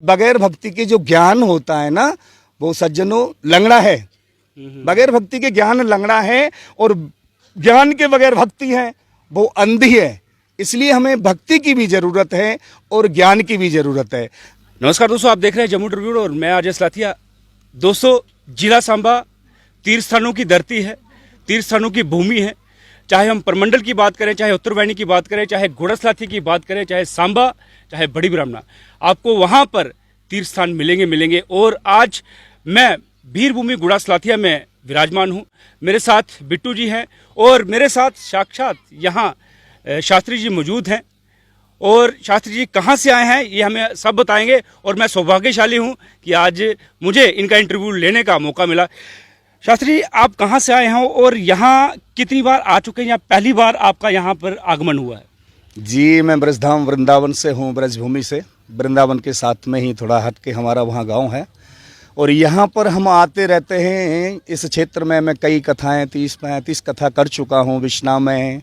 बगैर भक्ति के जो ज्ञान होता है ना, वो सज्जनों लंगड़ा है। बगैर भक्ति के ज्ञान लंगड़ा है, और ज्ञान के बगैर भक्ति है वो अंधी है। इसलिए हमें भक्ति की भी जरूरत है और ज्ञान की भी जरूरत है। नमस्कार दोस्तों, आप देख रहे हैं जम्मू ट्रिब्यून और मैं अजय सलाथिया। दोस्तों, जिला सांबा तीर्थ स्थानों की धरती है, तीर्थ स्थानों की भूमि है। चाहे हम परमंडल की बात करें, चाहे उत्तरवाहिनी की बात करें, चाहे घोड़ा सलाथी की बात करें, चाहे सांबा, चाहे बड़ी ब्राह्मणा, आपको वहाँ पर तीर्थ स्थान मिलेंगे। और आज मैं वीरभूमि घोड़ा सलाथिया में विराजमान हूँ। मेरे साथ बिट्टू जी हैं और मेरे साथ साक्षात यहाँ शास्त्री जी मौजूद हैं। और शास्त्री जी कहाँ से आए हैं ये हमें सब बताएंगे। और मैं सौभाग्यशाली हूँ कि आज मुझे इनका इंटरव्यू लेने का मौका मिला। शास्त्री जी, आप कहाँ से आए हैं और यहाँ कितनी बार आ चुके हैं या पहली बार आपका यहाँ पर आगमन हुआ है? जी, मैं ब्रजधाम वृंदावन से हूँ, ब्रजभूमि से। वृंदावन के साथ में ही थोड़ा हट के हमारा वहाँ गांव है, और यहाँ पर हम आते रहते हैं। इस क्षेत्र में मैं कई कथाएं 30-35 कथा कर चुका हूँ। विश्ना में,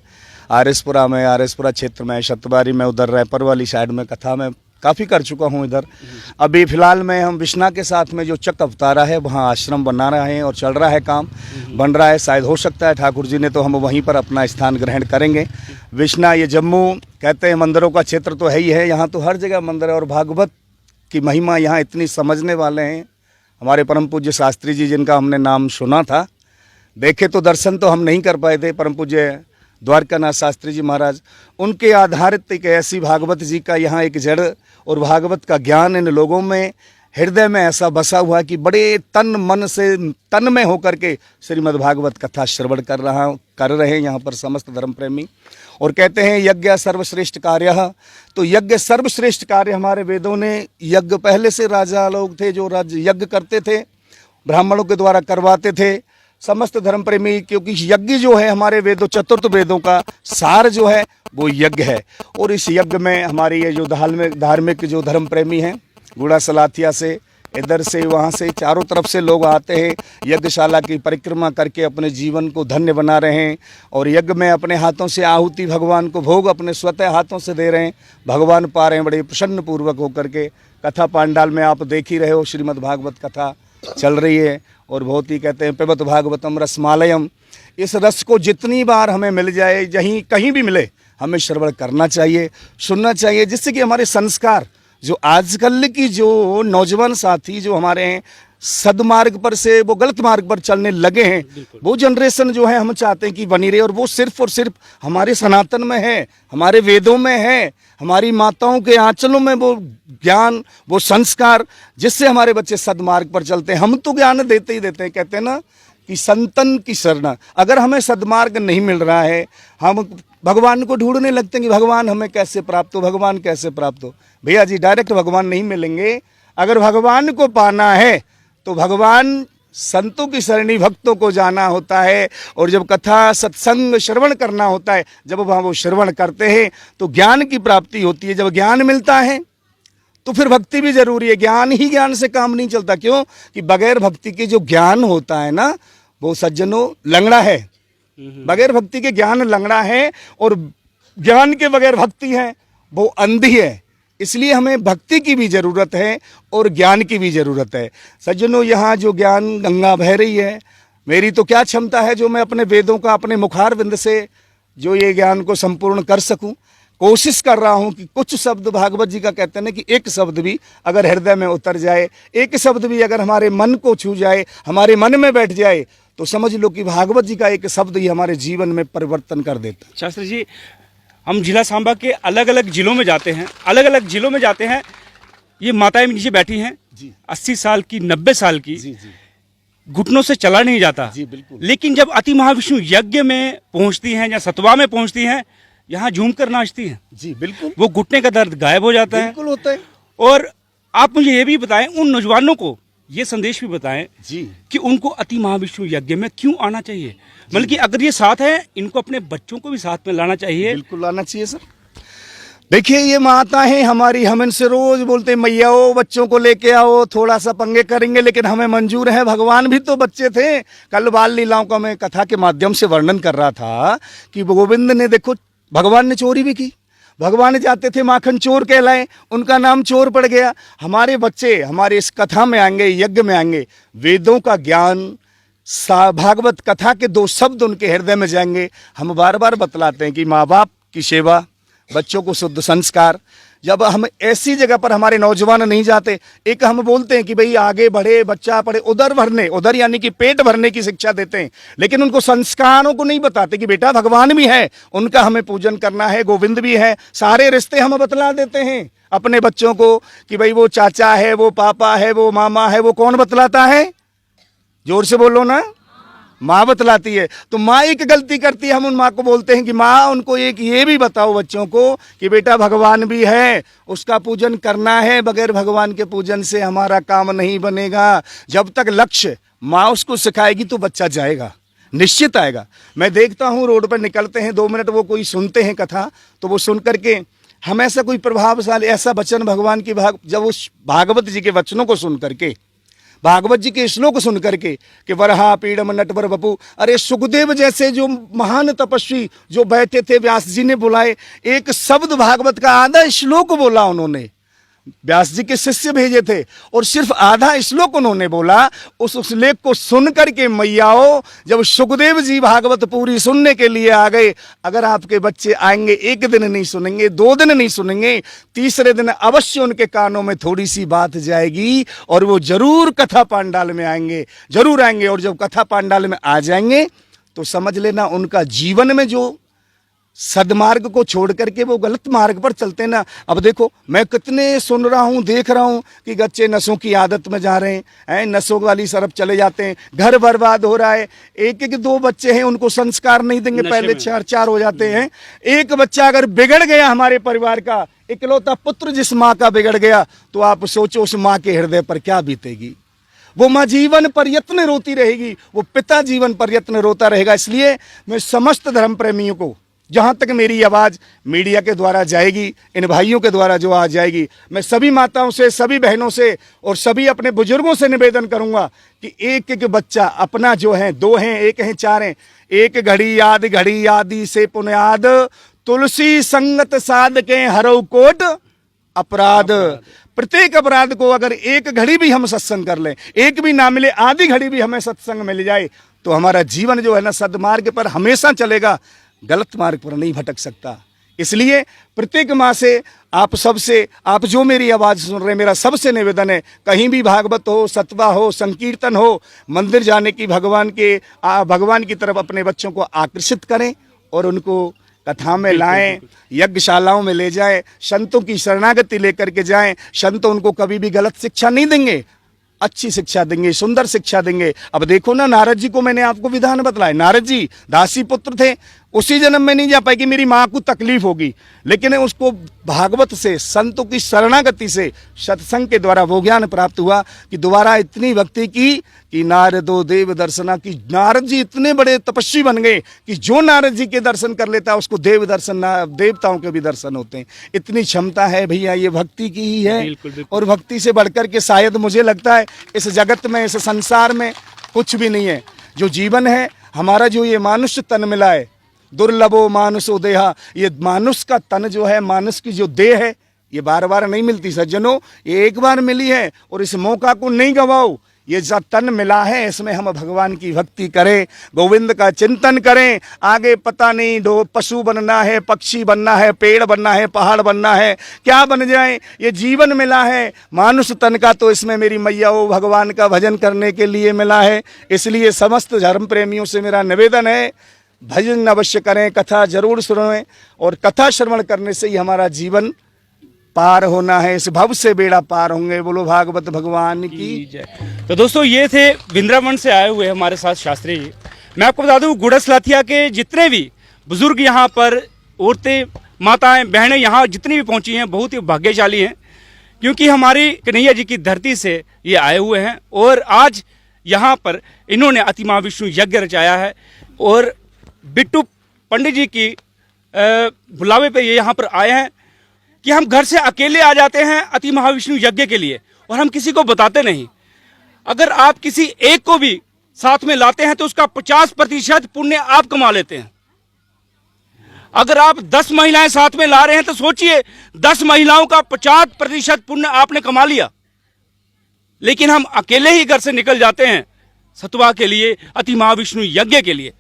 आरएसपुरा में, आरएसपुरा क्षेत्र में, शतबारी में, उधर रायपुर वाली साइड में कथा में काफ़ी कर चुका हूँ इधर। अभी फ़िलहाल में हम विश्ना के साथ में जो चक अवतारा है वहाँ आश्रम बना रहे हैं और चल रहा है, काम बन रहा है। शायद हो सकता है ठाकुर जी ने तो हम वहीं पर अपना स्थान ग्रहण करेंगे। विश्ना ये जम्मू कहते हैं मंदिरों का क्षेत्र तो है ही है, यहाँ तो हर जगह मंदिर है। और भागवत की महिमा यहाँ इतनी समझने वाले हैं हमारे परम पूज्य शास्त्री जी, जिनका हमने नाम सुना था। देखे तो दर्शन तो हम नहीं कर पाए थे, परम पूज्य द्वारकानाथ शास्त्री जी महाराज, उनके आधारित एक ऐसी भागवत जी का यहाँ एक जड़ और भागवत का ज्ञान इन लोगों में, हृदय में ऐसा बसा हुआ कि बड़े तन मन से तन में होकर के श्रीमद् भागवत कथा श्रवण कर रहे हैं यहाँ पर समस्त धर्म प्रेमी। और कहते हैं यज्ञ सर्वश्रेष्ठ कार्य, तो यज्ञ सर्वश्रेष्ठ कार्य हमारे वेदों ने। यज्ञ पहले से राजा लोग थे जो यज्ञ करते थे, ब्राह्मणों के द्वारा करवाते थे समस्त धर्म प्रेमी, क्योंकि यज्ञ जो है हमारे वेदों, चतुर्थ वेदों का सार जो है वो यज्ञ है। और इस यज्ञ में हमारे ये जो धार्मिक जो धर्म प्रेमी हैं, घोड़ा सलाथिया से, इधर से, वहाँ से, चारों तरफ से लोग आते हैं, यज्ञशाला की परिक्रमा करके अपने जीवन को धन्य बना रहे हैं। और यज्ञ में अपने हाथों से आहुति भगवान को भोग अपने स्वतः हाथों से दे रहे हैं, भगवान पा रहे हैं बड़े प्रसन्न पूर्वक होकर के। कथा पांडाल में आप देख ही रहे हो, श्रीमद् भागवत कथा चल रही है। और बहुत ही कहते हैं पिबत भागवतम रसमालयम, इस रस को जितनी बार हमें मिल जाए, कहीं भी मिले, हमें श्रवण करना चाहिए, सुनना चाहिए, जिससे कि हमारे संस्कार जो आजकल की जो नौजवान साथी जो हमारे हैं सदमार्ग पर से वो गलत मार्ग पर चलने लगे हैं, वो जनरेशन जो है हम चाहते हैं कि बनी रहे। और वो सिर्फ और सिर्फ हमारे सनातन में है, हमारे वेदों में है, हमारी माताओं के आंचलों में वो ज्ञान, वो संस्कार, जिससे हमारे बच्चे सदमार्ग पर चलते हैं। हम तो ज्ञान देते ही देते हैं, कहते हैं ना कि संतन की शरण। अगर हमें सदमार्ग नहीं मिल रहा है, हम भगवान को ढूंढने लगते हैं कि भगवान हमें कैसे प्राप्त हो, भगवान कैसे प्राप्त हो। भैया जी, डायरेक्ट भगवान नहीं मिलेंगे। अगर भगवान को पाना है तो भगवान संतों की शरणी, भक्तों को जाना होता है। और जब कथा सत्संग श्रवण करना होता है, जब वहाँ वो श्रवण करते हैं तो ज्ञान की प्राप्ति होती है। जब ज्ञान मिलता है तो फिर भक्ति भी जरूरी है। ज्ञान ही ज्ञान से काम नहीं चलता, क्यों कि बगैर भक्ति के जो ज्ञान होता है ना, वो सज्जनों लंगड़ा है। बगैर भक्ति के ज्ञान लंगड़ा है, और ज्ञान के बगैर भक्ति है वो अंधी है। इसलिए हमें भक्ति की भी ज़रूरत है और ज्ञान की भी ज़रूरत है। सज्जनों, यहाँ जो ज्ञान गंगा बह रही है, मेरी तो क्या क्षमता है जो मैं अपने वेदों का, अपने मुखारविंद से जो ये ज्ञान को संपूर्ण कर सकूं। कोशिश कर रहा हूं कि कुछ शब्द, भागवत जी का कहते हैं ना कि एक शब्द भी अगर हृदय में उतर जाए, एक शब्द भी अगर हमारे मन को छू जाए, हमारे मन में बैठ जाए, तो समझ लो कि भागवत जी का एक शब्द ही हमारे जीवन में परिवर्तन कर देता। शास्त्री जी, हम जिला सांबा के अलग अलग जिलों में जाते हैं, ये माताएं नीचे बैठी हैं जी, 80 साल की, 90 साल की, जी जी, घुटनों से चला नहीं जाता जी बिल्कुल। लेकिन जब अति महाविष्णु यज्ञ में पहुंचती हैं या सतवा में पहुंचती हैं, यहाँ झूम कर नाचती हैं। जी बिल्कुल, वो घुटने का दर्द गायब हो जाता है। बिल्कुल होता है। और आप मुझे ये भी बताएं, उन नौजवानों को ये संदेश भी बताएं जी कि उनको अति महाविष्णु यज्ञ में क्यों आना चाहिए। बल्कि अगर ये साथ है, इनको अपने बच्चों को भी साथ में लाना चाहिए। बिल्कुल लाना चाहिए सर। देखिए, ये माता है हमारी, हम इनसे रोज बोलते हैं मैया ओ बच्चों को लेके आओ, थोड़ा सा पंगे करेंगे, लेकिन हमें मंजूर है। भगवान भी तो बच्चे थे। कल बाल लीलाओं का मैं कथा के माध्यम से वर्णन कर रहा था कि गोविंद ने, देखो भगवान ने चोरी भी की, भगवान चाहते थे माखन चोर कहलाए, उनका नाम चोर पड़ गया। हमारे बच्चे हमारे इस कथा में आएंगे, यज्ञ में आएंगे, वेदों का ज्ञान, भागवत कथा के 2 शब्द उनके हृदय में जाएंगे। हम बार बार बतलाते हैं कि माँ बाप की सेवा, बच्चों को शुद्ध संस्कार, जब हम ऐसी जगह पर हमारे नौजवान नहीं जाते, एक हम बोलते हैं कि भाई आगे बढ़े, बच्चा पढ़े, उधर भरने, उधर यानी कि पेट भरने की शिक्षा देते हैं, लेकिन उनको संस्कारों को नहीं बताते कि बेटा भगवान भी है, उनका हमें पूजन करना है, गोविंद भी है। सारे रिश्ते हम बतला देते हैं अपने बच्चों को कि भाई वो चाचा है, वो पापा है, वो मामा है। वो कौन बतलाता है? जोर से बोलो ना। माँ बतलाती है। तो माँ एक गलती करती है, हम उन माँ को बोलते हैं कि माँ उनको एक ये भी बताओ बच्चों को कि बेटा भगवान भी है, उसका पूजन करना है, बगैर भगवान के पूजन से हमारा काम नहीं बनेगा। जब तक लक्ष्य माँ उसको सिखाएगी तो बच्चा जाएगा, निश्चित आएगा। मैं देखता हूँ रोड पर निकलते हैं, 2 मिनट वो कोई सुनते हैं कथा, तो वो सुन करके हम ऐसा कोई प्रभावशाली ऐसा वचन भगवान की जब उस भागवत जी के वचनों को सुन करके, भागवत जी के श्लोक सुन करके कि वरहा पीड़म नटवर वपु, अरे सुखदेव जैसे जो महान तपस्वी जो बैठे थे, व्यास जी ने बुलाए, एक शब्द भागवत का आधा श्लोक बोला उन्होंने। व्यास जी के शिष्य भेजे थे और सिर्फ आधा श्लोक उन्होंने बोला। उस लेख को सुन करके मैयाओ, जब सुखदेव जी भागवत पूरी सुनने के लिए आ गए, अगर आपके बच्चे आएंगे, 1 दिन नहीं सुनेंगे, 2 दिन नहीं सुनेंगे, तीसरे दिन अवश्य उनके कानों में थोड़ी सी बात जाएगी और वो जरूर कथा पांडाल में आएंगे, जरूर आएंगे। और जब कथा पांडाल में आ जाएंगे तो समझ लेना उनका जीवन में जो सदमार्ग को छोड़ करके वो गलत मार्ग पर चलते ना। अब देखो मैं कितने सुन रहा हूँ, देख रहा हूँ कि बच्चे नशों की आदत में जा रहे हैं, नशों वाली तरफ चले जाते हैं, घर बर्बाद हो रहा है। 1-2 बच्चे हैं, उनको संस्कार नहीं देंगे, पहले 4 हो जाते हैं। एक बच्चा अगर बिगड़ गया हमारे परिवार का, इकलौता पुत्र जिस माँ का बिगड़ गया, तो आप सोचो उस माँ के हृदय पर क्या बीतेगी। वो माँ जीवन पर्यत्न रोती रहेगी, वो पिता जीवन पर्यत्न रोता रहेगा। इसलिए मैं समस्त धर्म प्रेमियों को, जहाँ तक मेरी आवाज़ मीडिया के द्वारा जाएगी, इन भाइयों के द्वारा जो आ जाएगी, मैं सभी माताओं से, सभी बहनों से और सभी अपने बुजुर्गों से निवेदन करूंगा कि एक बच्चा अपना जो है, 2 हैं, 1 हैं, 4 हैं, 1 घड़ी यादी से पुण्याद, तुलसी संगत साध के हरौ कोट अपराध। प्रत्येक अपराध को अगर 1 घड़ी भी हम सत्संग कर लें, 1 भी ना मिले, आधी घड़ी भी हमें सत्संग मिल जाए, तो हमारा जीवन जो है ना सदमार्ग पर हमेशा चलेगा, गलत मार्ग पर नहीं भटक सकता। इसलिए प्रत्येक माँ से, आप सबसे, आप जो मेरी आवाज़ सुन रहे हैं, मेरा सबसे निवेदन है, कहीं भी भागवत हो, सत्वा हो, संकीर्तन हो, मंदिर जाने की भगवान की तरफ अपने बच्चों को आकर्षित करें और उनको कथा में लाएं, यज्ञशालाओं में ले जाएं, संतों की शरणागति लेकर के जाएं। संत उनको कभी भी गलत शिक्षा नहीं देंगे, अच्छी शिक्षा देंगे, सुंदर शिक्षा देंगे। अब देखो ना, नारद जी को मैंने आपको विधान बतलाया, नारद जी दासी पुत्र थे, उसी जन्म में नहीं जा पाए कि मेरी माँ को तकलीफ होगी, लेकिन उसको भागवत से, संतों की शरणागति से, सत्संग के द्वारा वो ज्ञान प्राप्त हुआ कि दोबारा इतनी भक्ति की कि नारदो देव दर्शना की, नारद जी इतने बड़े तपस्वी बन गए कि जो नारद जी के दर्शन कर लेता है उसको देव दर्शन, देवताओं के भी दर्शन होते हैं। इतनी क्षमता है भैया, ये भक्ति की ही है। बिल्कुल, बिल्कुल। और भक्ति से बढ़कर के शायद मुझे लगता है इस जगत में, इस संसार में कुछ भी नहीं है। जो जीवन है हमारा, जो ये मानुष्य तन मिला है, दुर्लभो मानुषो देहा, ये मानुष का तन जो है, मानुष की जो देह है, ये बार बार नहीं मिलती सज्जनों, ये एक बार मिली है और इस मौका को नहीं गवाओ। ये जो तन मिला है, इसमें हम भगवान की भक्ति करें, गोविंद का चिंतन करें। आगे पता नहीं पशु बनना है, पक्षी बनना है, पेड़ बनना है, पहाड़ बनना है, क्या बन जाए, ये जीवन मिला है मानुष तन का, तो इसमें मेरी मैया वो भगवान का भजन करने के लिए मिला है। इसलिए समस्त धर्म प्रेमियों से मेरा निवेदन है, भजन अवश्य करें, कथा जरूर सुनें, और कथा श्रवण करने से ही हमारा जीवन पार होना है, इस भव से बेड़ा पार होंगे। बोलो भागवत भगवान की जय। तो दोस्तों, ये थे वृंदावन से आए हुए हमारे साथ शास्त्री जी। मैं आपको बता दूं, गुड़स लाथिया के जितने भी बुजुर्ग यहाँ पर, औरतें, माताएं, बहनें यहाँ जितनी भी पहुँची हैं, बहुत ही भाग्यशाली हैं, क्योंकि हमारी कन्हैया जी की धरती से ये आए हुए हैं और आज यहाँ पर इन्होंने अति महाविष्णु यज्ञ रचाया है। और बिट्टू पंडित जी की बुलावे पे ये यहाँ पर आए हैं कि हम घर से अकेले आ जाते हैं अति महाविष्णु यज्ञ के लिए और हम किसी को बताते नहीं। अगर आप किसी एक को भी साथ में लाते हैं तो उसका 50% पुण्य आप कमा लेते हैं। अगर आप 10 महिलाएं साथ में ला रहे हैं तो सोचिए 10 महिलाओं का 50% पुण्य आपने कमा लिया। लेकिन हम अकेले ही घर से निकल जाते हैं सतुआ के लिए, अति महाविष्णु यज्ञ के लिए।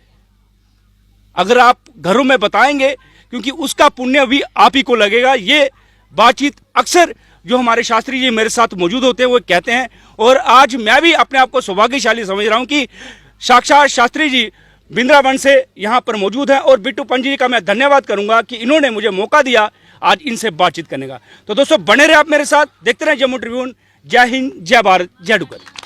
अगर आप घरों में बताएंगे, क्योंकि उसका पुण्य भी आप ही को लगेगा। ये बातचीत अक्सर जो हमारे शास्त्री जी मेरे साथ मौजूद होते हैं वो कहते हैं, और आज मैं भी अपने आप को सौभाग्यशाली समझ रहा हूं कि साक्षात शास्त्री जी बिंद्रावन से यहाँ पर मौजूद हैं। और बिट्टू पंजी जी का मैं धन्यवाद करूंगा कि इन्होंने मुझे मौका दिया आज इनसे बातचीत करने का। तो दोस्तों बने रहे आप मेरे साथ, देखते रहे जम्मू ट्रिब्यून। जय हिंद, जय भारत, जय डुग्गर।